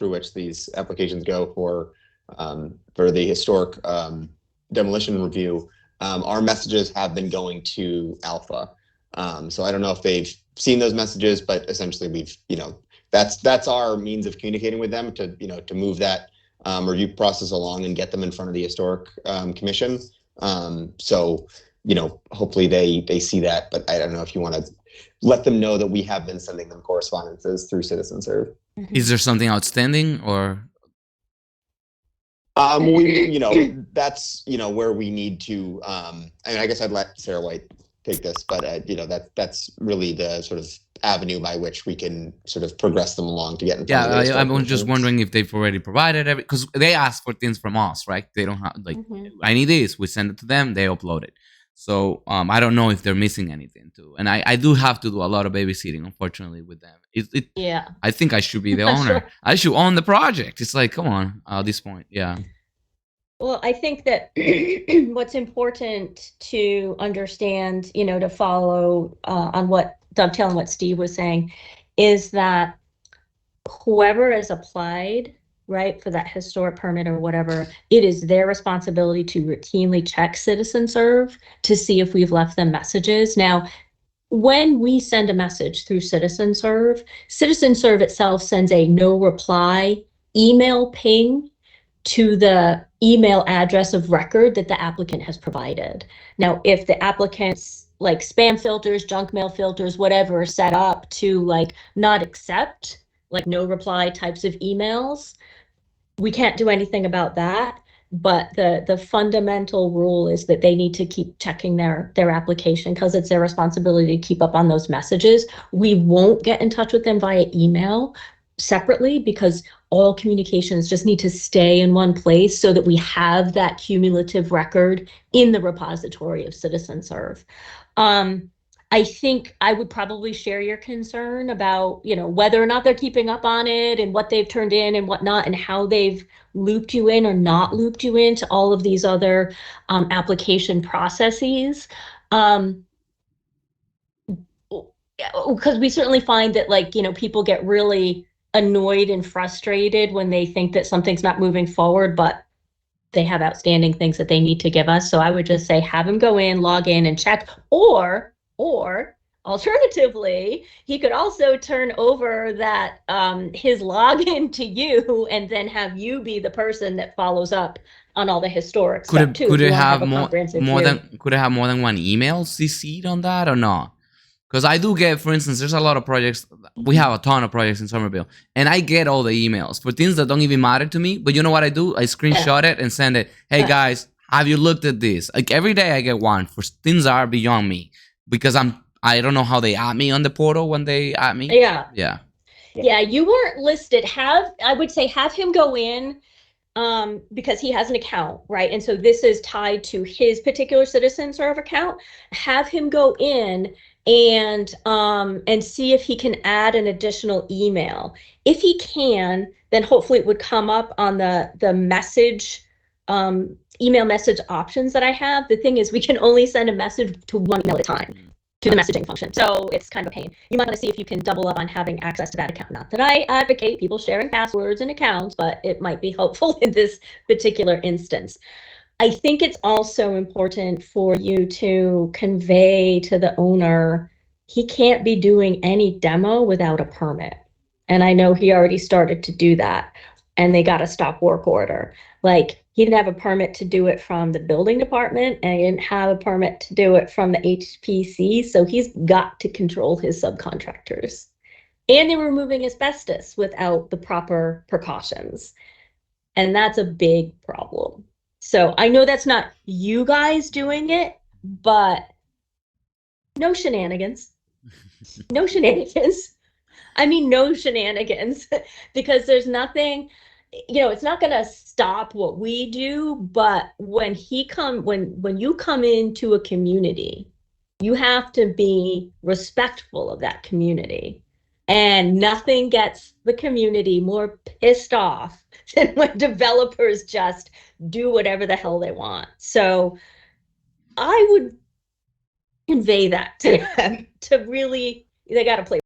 through which these applications go for the historic demolition review, our messages have been going to Alpha. So I don't know if they've seen those messages, but essentially we've, that's our means of communicating with them to move that review process along and get them in front of the historic commission. So, hopefully they see that, but I don't know if you want to let them know that we have been sending them correspondences through CitizenServe. Is there something outstanding or? That's, where we need to, I guess I'd let Sarah White take this, but, that's really the sort of avenue by which we can sort of progress them along to get in front of the I'm just wondering if they've already provided because they ask for things from us, right? They don't have, I need this, we send it to them, they upload it. So I don't know if they're missing anything too. And I do have to do a lot of babysitting, unfortunately, with them. Yeah. I think I should be the owner. I should own the project. It's like, come on, at this point. Yeah. Well, I think that what's important to understand, to follow on what dovetailing what Steve was saying, is that whoever is applied, right, for that historic permit or whatever, it is their responsibility to routinely check CitizenServe to see if we've left them messages. Now, when we send a message through CitizenServe, CitizenServe itself sends a no reply email ping to the email address of record that the applicant has provided. Now, if the applicant's like spam filters, junk mail filters, whatever, set up to like not accept like no reply types of emails, we can't do anything about that. But the fundamental rule is that they need to keep checking their application because it's their responsibility to keep up on those messages. We won't get in touch with them via email separately because all communications just need to stay in one place so that we have that cumulative record in the repository of CitizenServe. I think I would probably share your concern about, whether or not they're keeping up on it and what they've turned in and whatnot and how they've looped you in or not looped you into all of these other application processes. Because we certainly find that people get really annoyed and frustrated when they think that something's not moving forward, but they have outstanding things that they need to give us. So I would just say have him go in, log in and check, or alternatively, he could also turn over that his login to you and then have you be the person that follows up on all the historic stuff too. Could it have more than one email CC'd on that or not? Because I do get, for instance, there's a lot of projects. We have a ton of projects in Somerville, and I get all the emails for things that don't even matter to me. But you know what I do? I screenshot it and send it. Hey guys, have you looked at this? Like every day I get one for things that are beyond me because I don't know how they add me on the portal when they add me. Yeah, you weren't listed. I would say have him go in because he has an account, right? And so this is tied to his particular CitizenServe account. Have him go in and see if he can add an additional email. If he can, then hopefully it would come up on the message email message options that I have. The thing is we can only send a message to one email at a time to the messaging function. So it's kind of a pain. You might want to see if you can double up on having access to that account. Not that I advocate people sharing passwords and accounts, but it might be helpful in this particular instance. I think it's also important for you to convey to the owner, he can't be doing any demo without a permit. And I know he already started to do that and they got a stop work order. Like he didn't have a permit to do it from the building department and he didn't have a permit to do it from the HPC. So he's got to control his subcontractors. And they were removing asbestos without the proper precautions. And that's a big problem. So I know that's not you guys doing it, but no shenanigans. No shenanigans. I mean, no shenanigans, because there's nothing, it's not going to stop what we do. But when you come into a community, you have to be respectful of that community. And nothing gets the community more pissed off than when developers just do whatever the hell they want. So I would convey that to them to really, they got to play